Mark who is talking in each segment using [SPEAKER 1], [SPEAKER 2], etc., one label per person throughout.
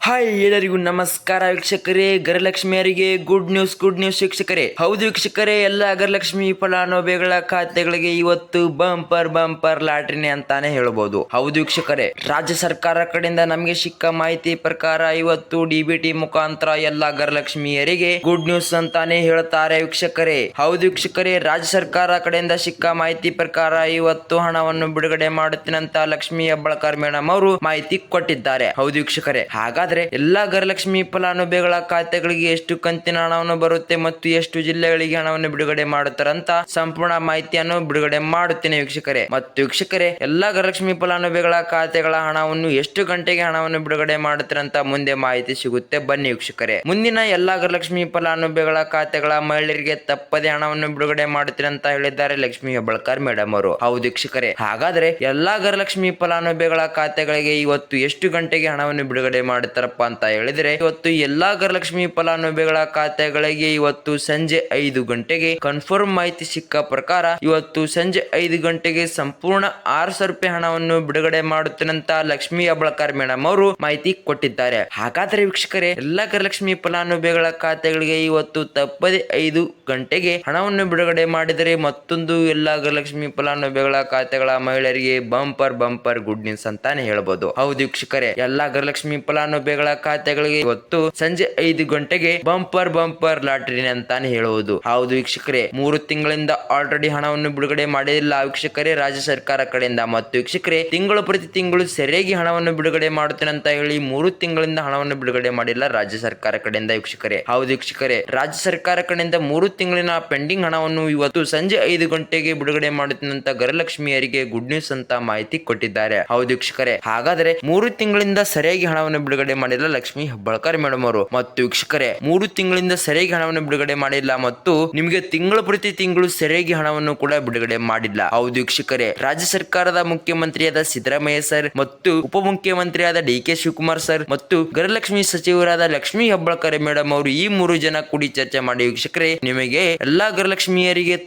[SPEAKER 1] Hi ಎಲ್ಲರಿಗೂ ನಮಸ್ಕಾರ ವೀಕ್ಷಕರೇ. ಗೃಹಲಕ್ಷ್ಮಿಯರಿಗೆ ಗುಡ್ ನ್ಯೂಸ್ ವೀಕ್ಷಕರೇ. ಹೌದು ವೀಕ್ಷಕರೇ, ಎಲ್ಲ ಗೃಹಲಕ್ಷ್ಮಿ ಫಲಾನುಭವಿಗಳ ಖಾತೆಗಳಿಗೆ ಇವತ್ತು ಬಂಪರ್ ಲಾಟ್ರಿನೇ ಅಂತಾನೆ ಹೇಳ್ಬೋದು. ಹೌದು ವೀಕ್ಷಕರೇ, ರಾಜ್ಯ ಸರ್ಕಾರ ಕಡೆಯಿಂದ ನಮಗೆ ಸಿಕ್ಕ ಮಾಹಿತಿ ಪ್ರಕಾರ ಇವತ್ತು ಡಿಬಿಟಿ ಮುಖಾಂತರ ಎಲ್ಲ ಗೃಹಲಕ್ಷ್ಮಿಯರಿಗೆ ಗುಡ್ ನ್ಯೂಸ್ ಅಂತಾನೆ ಹೇಳ್ತಾರೆ ವೀಕ್ಷಕರೇ. ಹೌದು ವೀಕ್ಷಕರೇ, ರಾಜ್ಯ ಸರ್ಕಾರ ಕಡೆಯಿಂದ ಸಿಕ್ಕ ಮಾಹಿತಿ ಪ್ರಕಾರ ಇವತ್ತು ಹಣವನ್ನು ಬಿಡುಗಡೆ ಮಾಡುತ್ತೀನಂತ ಲಕ್ಷ್ಮಿ ಹೆಬ್ಬಾಳ್ಕರ್ ಮೇಡಮ್ ಅವರು ಮಾಹಿತಿ ಕೊಟ್ಟಿದ್ದಾರೆ. ಹೌದು ವೀಕ್ಷಕರೇ, ಹಾಗಾದ್ರೆ ಎಲ್ಲಾ ಗೃಹಲಕ್ಷ್ಮಿ ಫಲಾನುಭವಿಗಳ ಖಾತೆಗಳಿಗೆ ಎಷ್ಟು ಕಂತಿನ ಹಣವನ್ನು ಬರುತ್ತೆ ಮತ್ತು ಎಷ್ಟು ಜಿಲ್ಲೆಗಳಿಗೆ ಹಣವನ್ನು ಬಿಡುಗಡೆ ಮಾಡುತ್ತಾರಂತ ಸಂಪೂರ್ಣ ಮಾಹಿತಿಯನ್ನು ಬಿಡುಗಡೆ ಮಾಡುತ್ತೇನೆ ವೀಕ್ಷಕರೇ. ಮತ್ತು ವೀಕ್ಷಕರೇ, ಎಲ್ಲಾ ಗೃಹಲಕ್ಷ್ಮಿ ಫಲಾನುಭವಿಗಳ ಖಾತೆಗಳ ಹಣವನ್ನು ಎಷ್ಟು ಗಂಟೆಗೆ ಹಣವನ್ನು ಬಿಡುಗಡೆ ಮಾಡುತ್ತಾರಂತ ಮುಂದೆ ಮಾಹಿತಿ ಸಿಗುತ್ತೆ, ಬನ್ನಿ ವೀಕ್ಷಕರೇ. ಮುಂದಿನ ಎಲ್ಲಾ ಗೃಹಲಕ್ಷ್ಮಿ ಫಲಾನುಭವಿಗಳ ಖಾತೆಗಳ ಮಹಿಳೆಯರಿಗೆ ತಪ್ಪದೆ ಹಣವನ್ನು ಬಿಡುಗಡೆ ಮಾಡುತ್ತೀರಿ ಅಂತ ಹೇಳಿದ್ದಾರೆ ಲಕ್ಷ್ಮಿ ಹೆಬ್ಬಾಳ್ಕರ್ ಮೇಡಮ್ ಅವರು. ಹೌದು ವೀಕ್ಷಕರೇ, ಹಾಗಾದ್ರೆ ಎಲ್ಲಾ ಗೃಹಲಕ್ಷ್ಮಿ ಫಲಾನುಭವಿಗಳ ಖಾತೆಗಳಿಗೆ ಇವತ್ತು ಎಷ್ಟು ಗಂಟೆಗೆ ಹಣವನ್ನು ಬಿಡುಗಡೆ ಮಾಡುತ್ತಾರೆ ಅಂತ ಹೇಳಿದ್ರೆ, ಇವತ್ತು ಎಲ್ಲಾ ಗೃಹಲಕ್ಷ್ಮಿ ಫಲಾನುಭವಿಗಳ ಖಾತೆಗಳಿಗೆ ಇವತ್ತು ಸಂಜೆ 5 ಗಂಟೆಗೆ ಕನ್ಫರ್ಮ್ ಮಾಹಿತಿ ಸಿಕ್ಕ ಪ್ರಕಾರ ಇವತ್ತು ಸಂಜೆ 5 ಗಂಟೆಗೆ ಸಂಪೂರ್ಣ 6,000 ರೂಪಾಯಿ ಹಣವನ್ನು ಬಿಡುಗಡೆ ಮಾಡುತ್ತೇನಂತ ಲಕ್ಷ್ಮಿ ಹೆಬ್ಬಾಳ್ಕರ್ ಮೇಡಮ್ ಅವರು ಮಾಹಿತಿ ಕೊಟ್ಟಿದ್ದಾರೆ. ಹಾಗಾದ್ರೆ ವೀಕ್ಷಕರೇ, ಎಲ್ಲಾ ಗೃಹಲಕ್ಷ್ಮಿ ಫಲಾನುಭವಿಗಳ ಖಾತೆಗಳಿಗೆ ಇವತ್ತು ತಪ್ಪದೆ 5 ಗಂಟೆಗೆ ಹಣವನ್ನು ಬಿಡುಗಡೆ ಮಾಡಿದರೆ ಮತ್ತೊಂದು ಎಲ್ಲಾ ಗೃಹಲಕ್ಷ್ಮಿ ಫಲಾನುಭವಿಗಳ ಖಾತೆಗಳ ಮಹಿಳೆಯರಿಗೆ ಬಂಪರ್ ಗುಡ್ ನ್ಯೂಸ್ ಅಂತಾನೆ ಹೇಳ್ಬೋದು. ಹೌದು ವೀಕ್ಷಕರೇ, ಎಲ್ಲಾ ಗೃಹಲಕ್ಷ್ಮಿ ಫಲಾನುಭವಿಗಳ ಖಾತೆಗಳಿಗೆ ಇವತ್ತು ಸಂಜೆ 5 ಗಂಟೆಗೆ ಬಂಪರ್ ಲಾಟರಿ ಅಂತಾನೆ ಹೇಳುವುದು. ಹೌದು ವೀಕ್ಷಕರೇ, 3 ತಿಂಗಳಿಂದ ಆಲ್ರೆಡಿ ಹಣವನ್ನು ಬಿಡುಗಡೆ ಮಾಡಿಲ್ಲ ವೀಕ್ಷಕರೇ ರಾಜ್ಯ ಸರ್ಕಾರ ಕಡೆಯಿಂದ. ಮತ್ತು ವೀಕ್ಷಕರೇ, ತಿಂಗಳು ಪ್ರತಿ ತಿಂಗಳು ಸರಿಯಾಗಿ ಹಣವನ್ನು ಬಿಡುಗಡೆ ಮಾಡುತ್ತೇನೆ ಅಂತ ಹೇಳಿ 3 ತಿಂಗಳಿಂದ ಹಣವನ್ನು ಬಿಡುಗಡೆ ಮಾಡಿಲ್ಲ ರಾಜ್ಯ ಸರ್ಕಾರ ಕಡೆಯಿಂದ ವೀಕ್ಷಕರೇ. ಹೌದು ವೀಕ್ಷಕರೇ, ರಾಜ್ಯ ಸರ್ಕಾರ ಕಡೆಯಿಂದ 3 ತಿಂಗಳಿನ ಪೆಂಡಿಂಗ್ ಹಣವನ್ನು ಇವತ್ತು ಸಂಜೆ 5 ಗಂಟೆಗೆ ಬಿಡುಗಡೆ ಮಾಡುತ್ತೇನೆ ಅಂತ ಗೃಹಲಕ್ಷ್ಮಿಯರಿಗೆ ಗುಡ್ ನ್ಯೂಸ್ ಅಂತ ಮಾಹಿತಿ ಕೊಟ್ಟಿದ್ದಾರೆ. ಹೌದು ವೀಕ್ಷಕರೇ, ಹಾಗಾದ್ರೆ 3 ತಿಂಗಳಿಂದ ಸರಿಯಾಗಿ ಹಣವನ್ನು ಬಿಡುಗಡೆ ಮಾಡಿಲ್ಲ ಲಕ್ಷ್ಮಿ ಹೆಬ್ಬಾಳ್ಕರ್ ಮೇಡಮ್ ಅವರು. ಮತ್ತು ವೀಕ್ಷಕರೇ, 3 ತಿಂಗಳಿಂದ ಸರಿಯಾಗಿ ಹಣವನ್ನು ಬಿಡುಗಡೆ ಮಾಡಿಲ್ಲ ಮತ್ತು ನಿಮಗೆ ತಿಂಗಳು ಪ್ರತಿ ತಿಂಗಳು ಸರಿಯಾಗಿ ಹಣವನ್ನು ಕೂಡ ಬಿಡುಗಡೆ ಮಾಡಿಲ್ಲ. ಹೌದು ವೀಕ್ಷಕರೇ, ರಾಜ್ಯ ಸರ್ಕಾರದ ಮುಖ್ಯಮಂತ್ರಿಯಾದ ಸಿದ್ದರಾಮಯ್ಯ ಸರ್ ಮತ್ತು ಉಪಮುಖ್ಯಮಂತ್ರಿಯಾದ ಡಿ.ಕೆ. ಶಿವಕುಮಾರ್ ಸರ್ ಮತ್ತು ಗೃಹಲಕ್ಷ್ಮಿ ಸಚಿವರಾದ ಲಕ್ಷ್ಮಿ ಹೆಬ್ಬಾಳ್ಕರ್ ಮೇಡಮ್ ಅವರು ಈ 3 ಜನ ಕೂಡಿ ಚರ್ಚೆ ಮಾಡಿ ವೀಕ್ಷಕರೇ ನಿಮಗೆ ಎಲ್ಲಾ ಗೃಹಲಕ್ಷ್ಮಿಯರಿಗೆ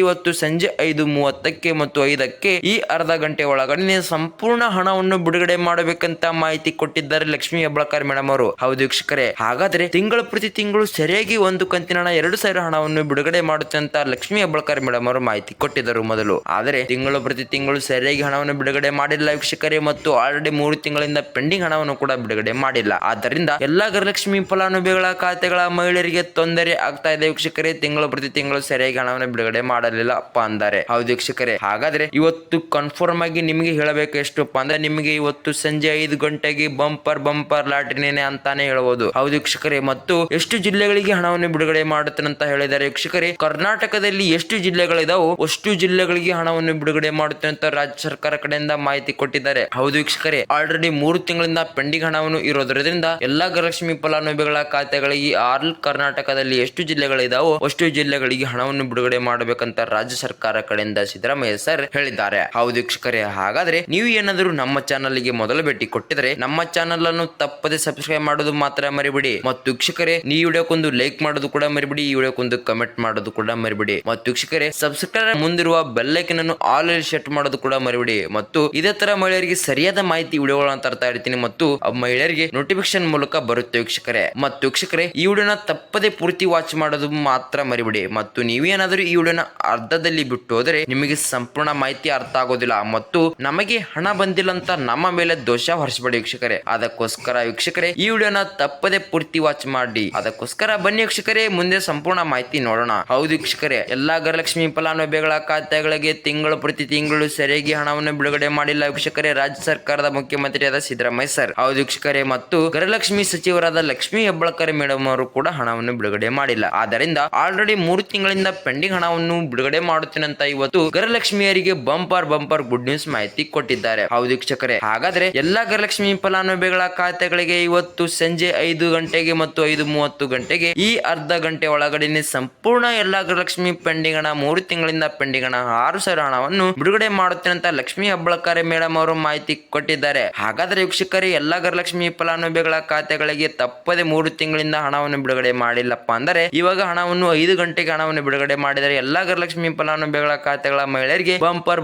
[SPEAKER 1] ಇವತ್ತು ಸಂಜೆ 5:30ಕ್ಕೆ ಮತ್ತು 5ಕ್ಕೆ ಈ ಅರ್ಧ ಗಂಟೆ ಒಳಗಡೆ ಸಂಪೂರ್ಣ ಹಣವನ್ನು ಬಿಡುಗಡೆ ಮಾಡಬೇಕಂತ ಮಾಹಿತಿ ಕೊಟ್ಟಿದ್ದಾರೆ ಲಕ್ಷ್ಮಿ ಹೆಬ್ಬಾಳ್ಕರ್ ಮೇಡಮ್ ಅವರು. ಹೌದು ವೀಕ್ಷಕರೇ, ಹಾಗಾದ್ರೆ ತಿಂಗಳು ಪ್ರತಿ ತಿಂಗಳು ಸರಿಯಾಗಿ ಒಂದು ಕಂತಿನ ಹಣ 2,000 ಹಣವನ್ನು ಬಿಡುಗಡೆ ಮಾಡುತ್ತೆ ಅಂತ ಲಕ್ಷ್ಮಿ ಹೆಬ್ಬಾಳ್ಕರ್ ಮೇಡಮ್ ಅವರು ಮಾಹಿತಿ ಕೊಟ್ಟಿದ್ದರು ಮೊದಲು. ಆದರೆ ತಿಂಗಳು ಪ್ರತಿ ತಿಂಗಳು ಸರಿಯಾಗಿ ಹಣವನ್ನು ಬಿಡುಗಡೆ ಮಾಡಿಲ್ಲ ವೀಕ್ಷಕರೇ ಮತ್ತು ಆಲ್ರೆಡಿ 3 ತಿಂಗಳಿಂದ ಪೆಂಡಿಂಗ್ ಹಣವನ್ನು ಕೂಡ ಬಿಡುಗಡೆ ಮಾಡಿಲ್ಲ. ಆದ್ದರಿಂದ ಎಲ್ಲಾ ಗೃಹಲಕ್ಷ್ಮಿ ಫಲಾನುಭವಿಗಳ ಖಾತೆಗಳ ಮಹಿಳೆಯರಿಗೆ ತೊಂದರೆ ಆಗ್ತಾ ಇದೆ ವೀಕ್ಷಕರೇ. ತಿಂಗಳು ಪ್ರತಿ ತಿಂಗಳು ಸರಿಯಾಗಿ ಹಣವನ್ನು ಬಿಡುಗಡೆ ಮಾಡಲಿಲ್ಲಪ್ಪ ಅಂದರೆ. ಹೌದು ವೀಕ್ಷಕರೇ, ಹಾಗಾದ್ರೆ ಇವತ್ತು ಕನ್ಫರ್ಮ್ ಆಗಿ ನಿಮಗೆ ಹೇಳಬೇಕು ಎಷ್ಟಪ್ಪ ಅಂದ್ರೆ ನಿಮಗೆ ಇವತ್ತು ಸಂಜೆ 5 ಗಂಟೆಗೆ ಬಂಪರ್ ಲಾಟರಿನೇ ಅಂತಾನೆ ಹೇಳಬಹುದು. ಹೌದು ವೀಕ್ಷಕರೇ, ಮತ್ತು ಎಷ್ಟು ಜಿಲ್ಲೆಗಳಿಗೆ ಹಣವನ್ನು ಬಿಡುಗಡೆ ಮಾಡುತ್ತೇನೆ ಅಂತ ಹೇಳಿದ್ದಾರೆ ವೀಕ್ಷಕರೇ. ಕರ್ನಾಟಕದಲ್ಲಿ ಎಷ್ಟು ಜಿಲ್ಲೆಗಳಿದಾವೋ ಅಷ್ಟು ಜಿಲ್ಲೆಗಳಿಗೆ ಹಣವನ್ನು ಬಿಡುಗಡೆ ಮಾಡುತ್ತೇನೆ ಅಂತ ರಾಜ್ಯ ಸರ್ಕಾರ ಕಡೆಯಿಂದ ಮಾಹಿತಿ ಕೊಟ್ಟಿದ್ದಾರೆ. ಹೌದು ವೀಕ್ಷಕರೇ, ಆಲ್ರೆಡಿ 3 ತಿಂಗಳಿಂದ ಪೆಂಡಿಂಗ್ ಹಣವನ್ನು ಇರೋದ್ರಿಂದ ಎಲ್ಲಾ ಗೃಹಲಕ್ಷ್ಮಿ ಫಲಾನುಭವಿಗಳ ಖಾತೆಗಳಿಗೆ ಆಲ್ ಕರ್ನಾಟಕದಲ್ಲಿ ಎಷ್ಟು ಜಿಲ್ಲೆಗಳಿದಾವೋ ಅಷ್ಟು ಜಿಲ್ಲೆಗಳಿಗೆ ಹಣವನ್ನು ಬಿಡುಗಡೆ ಮಾಡಬೇಕಂತ ರಾಜ್ಯ ಸರ್ಕಾರ ಕಡೆಯಿಂದ ಸಿದ್ದರಾಮಯ್ಯ ಸರ್ ಹೇಳಿದ್ದಾರೆ. ಹೌದು ವೀಕ್ಷಕರೇ, ಹಾಗಾದ್ರೆ ನೀವು ಏನಾದರೂ ನಮ್ಮ ಚಾನಲ್ ಗೆ ಮೊದಲ ಭೇಟಿ ಕೊಟ್ಟಿದ್ರೆ ನಮ್ಮ ಚಾನಲ್ ಅನ್ನು ತಪ್ಪದೆ ಸಬ್ಸ್ಕ್ರೈಬ್ ಮಾಡೋದು ಮಾತ್ರ ಮರಿಬಿಡಿ. ಮತ್ತು ವೀಕ್ಷಕರೇ, ಈ ವಿಡಿಯೋಕ್ಕೊಂದು ಲೈಕ್ ಮಾಡೋದು ಕೂಡ ಮರಿಬಿಡಿ, ಈ ವಿಡಿಯೋಕ್ಕೊಂದು ಕಮೆಂಟ್ ಮಾಡೋದು ಕೂಡ ಮರಿಬಿಡಿ. ಮತ್ತು ವೀಕ್ಷಕರೇ, ಸಬ್ಸ್ಕ್ರೈಬ್ ಮುಂದಿರುವ ಬೆಲ್ ಐಕನ್ ಅನ್ನು ಆಲ್ ಸೆಟ್ ಮಾಡೋದು ಕೂಡ ಮರಿಬಿಡಿ. ಮತ್ತು ಇದೇ ತರ ಮಹಿಳೆಯರಿಗೆ ಸರಿಯಾದ ಮಾಹಿತಿ ವಿಡಿಯೋಗಳನ್ನ ತರ್ತಾ ಇರ್ತೀನಿ ಮತ್ತು ಮಹಿಳೆಯರಿಗೆ ನೋಟಿಫಿಕೇಶನ್ ಮೂಲಕ ಬರುತ್ತೆ ವೀಕ್ಷಕರೇ. ಮತ್ತು ವೀಕ್ಷಕರೇ, ಈ ವಿಡಿಯೋನ ತಪ್ಪದೆ ಪೂರ್ತಿ ವಾಚ್ ಮಾಡೋದು ಮಾತ್ರ ಮರಿಬಿಡಿ. ಮತ್ತು ನೀವೇನಾದರೂ ಈ ವಿಡಿಯೋನ ಅರ್ಧದಲ್ಲಿ ಬಿಟ್ಟು ಹೋದರೆ ನಿಮಗೆ ಸಂಪೂರ್ಣ ಮಾಹಿತಿ ಅರ್ಥ ಆಗೋದಿಲ್ಲ ಮತ್ತು ನಮಗೆ ಹಣ ಬಂದಿಲ್ಲ ಅಂತ ನಮ್ಮ ಮೇಲೆ ದೋಷ ಹೊರಿಸಬೇಡಿ ವೀಕ್ಷಕರೇ. ಅದಕ್ಕೋಸ್ಕರ ವೀಕ್ಷಕರೇ, ಈ ವಿಡಿಯೋನ ತಪ್ಪದೆ ಪೂರ್ತಿ ವಾಚ್ ಮಾಡಿ. ಅದಕ್ಕೋಸ್ಕರ ಬನ್ನಿ ವೀಕ್ಷಕರೇ, ಮುಂದೆ ಸಂಪೂರ್ಣ ಮಾಹಿತಿ ನೋಡೋಣ. ಹೌದು ವೀಕ್ಷಕರೇ, ಎಲ್ಲಾ ಗೃಹಲಕ್ಷ್ಮಿ ಫಲಾನುಭವಿಗಳ ಖಾತೆಗಳಿಗೆ ತಿಂಗಳು ಪ್ರತಿ ತಿಂಗಳು ಸರಿಯಾಗಿ ಹಣವನ್ನು ಬಿಡುಗಡೆ ಮಾಡಿಲ್ಲ ವೀಕ್ಷಕರೇ ರಾಜ್ಯ ಸರ್ಕಾರದ ಮುಖ್ಯಮಂತ್ರಿಯಾದ ಸಿದ್ದರಾಮಯ್ಯ ಸರ್. ಹೌದು ವೀಕ್ಷಕರೇ, ಮತ್ತು ಗೃಹಲಕ್ಷ್ಮಿ ಸಚಿವರಾದ ಲಕ್ಷ್ಮಿ ಹೆಬ್ಬಾಳ್ಕರ್ ಮೇಡಮ್ ಅವರು ಕೂಡ ಹಣವನ್ನು ಬಿಡುಗಡೆ ಮಾಡಿಲ್ಲ. ಆದ್ದರಿಂದ ಆಲ್ರೆಡಿ 3 ತಿಂಗಳಿಂದ ಪೆಂಡಿಂಗ್ ಹಣವನ್ನು ಬಿಡುಗಡೆ ಮಾಡುತ್ತೇನೆ ಅಂತ ಇವತ್ತು ಗೃಹಲಕ್ಷ್ಮಿಯರಿಗೆ ಬಂಪರ್ ಗುಡ್ ನ್ಯೂಸ್ ಮಾಹಿತಿ ಕೊಟ್ಟಿದ್ದಾರೆ. ಹೌದು ವೀಕ್ಷಕರೇ, ಹಾಗಾದ್ರೆ ಎಲ್ಲಾ ಗೃಹಲಕ್ಷ್ಮಿ ಫಲಾನುಭವಿಗಳ ಖಾತೆಗಳಿಗೆ ಇವತ್ತು ಸಂಜೆ 5 ಗಂಟೆಗೆ ಮತ್ತು 5:30 ಗಂಟೆಗೆ ಈ ಅರ್ಧ ಗಂಟೆ ಒಳಗಡೆ ಸಂಪೂರ್ಣ ಎಲ್ಲಾ ಗೃಹಲಕ್ಷ್ಮಿ ಪೆಂಡಿಂಗ್ ಹಣ 3 ತಿಂಗಳಿಂದ ಪೆಂಡಿಂಗ್ ಹಣ 6,000 ಹಣವನ್ನು ಬಿಡುಗಡೆ ಮಾಡುತ್ತೇನೆ ಅಂತ ಲಕ್ಷ್ಮಿ ಹೆಬ್ಬಾಳ್ಕರ್ ಮೇಡಮ್ ಅವರು ಮಾಹಿತಿ ಕೊಟ್ಟಿದ್ದಾರೆ. ಹಾಗಾದ್ರೆ ವೀಕ್ಷಕರೇ, ಎಲ್ಲಾ ಗೃಹಲಕ್ಷ್ಮಿ ಫಲಾನುಭವಿಗಳ ಖಾತೆಗಳಿಗೆ ತಪ್ಪದೆ 3 ತಿಂಗಳಿಂದ ಹಣವನ್ನು ಬಿಡುಗಡೆ ಮಾಡಿಲ್ಲಪ್ಪ ಅಂದರೆ ಇವಾಗ ಹಣವನ್ನು 5 ಗಂಟೆಗೆ ಹಣವನ್ನು ಬಿಡುಗಡೆ ಮಾಡಿದರೆ ಎಲ್ಲ ಎಲ್ಲಾ ಗೃಹಲಕ್ಷ್ಮಿ ಫಲಾನುಭವಿಗಳ ಖಾತೆಗಳ ಮಹಿಳೆಯರಿಗೆ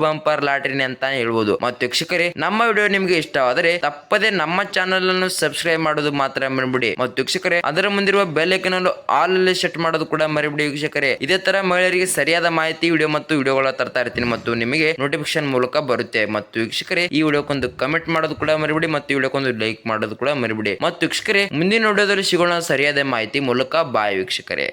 [SPEAKER 1] ಬಂಪರ್ ಲಾಟ್ರಿನೇ ಅಂತಾನೆ ಹೇಳ್ಬೋದು. ಮತ್ತು ವೀಕ್ಷಕರೇ, ನಮ್ಮ ವಿಡಿಯೋ ನಿಮ್ಗೆ ಇಷ್ಟವಾದರೆ ತಪ್ಪದೆ ನಮ್ಮ ಚಾನಲ್ ಅನ್ನು ಸಬ್ಸ್ಕ್ರೈಬ್ ಮಾಡೋದು ಮಾತ್ರ ಮರಿಬಿಡಿ. ಮತ್ತು ವೀಕ್ಷಕರೇ, ಅದರ ಮುಂದಿರುವ ಬೆಲ್ ಐಕಾನ್ ಅನ್ನು ಆಲ್ ಅಲ್ಲಿ ಸೆಟ್ ಮಾಡೋದು ಕೂಡ ಮರಿಬಿಡಿ ವೀಕ್ಷಕರೇ. ಇದೇ ತರ ಮಹಿಳೆಯರಿಗೆ ಸರಿಯಾದ ಮಾಹಿತಿ ವಿಡಿಯೋ ಮತ್ತು ವಿಡಿಯೋಗಳ ತರ್ತಾ ಇರ್ತೀನಿ ಮತ್ತು ನಿಮಗೆ ನೋಟಿಫಿಕೇಶನ್ ಮೂಲಕ ಬರುತ್ತೆ. ಮತ್ತು ವೀಕ್ಷಕರೇ, ಈ ವಿಡಿಯೋಕ್ಕೊಂದು ಕಮೆಂಟ್ ಮಾಡೋದು ಕೂಡ ಮರಿಬಿಡಿ ಮತ್ತು ವಿಡಿಯೋಕ್ಕೊಂದು ಲೈಕ್ ಮಾಡೋದು ಕೂಡ ಮರಿಬಿಡಿ. ಮತ್ತು ವೀಕ್ಷಕರೇ, ಮುಂದಿನ ವಿಡಿಯೋದಲ್ಲಿ ಸಿಗೋಣ ಸರಿಯಾದ ಮಾಹಿತಿ ಮೂಲಕ. ಬಾಯ್ ವೀಕ್ಷಕರೇ.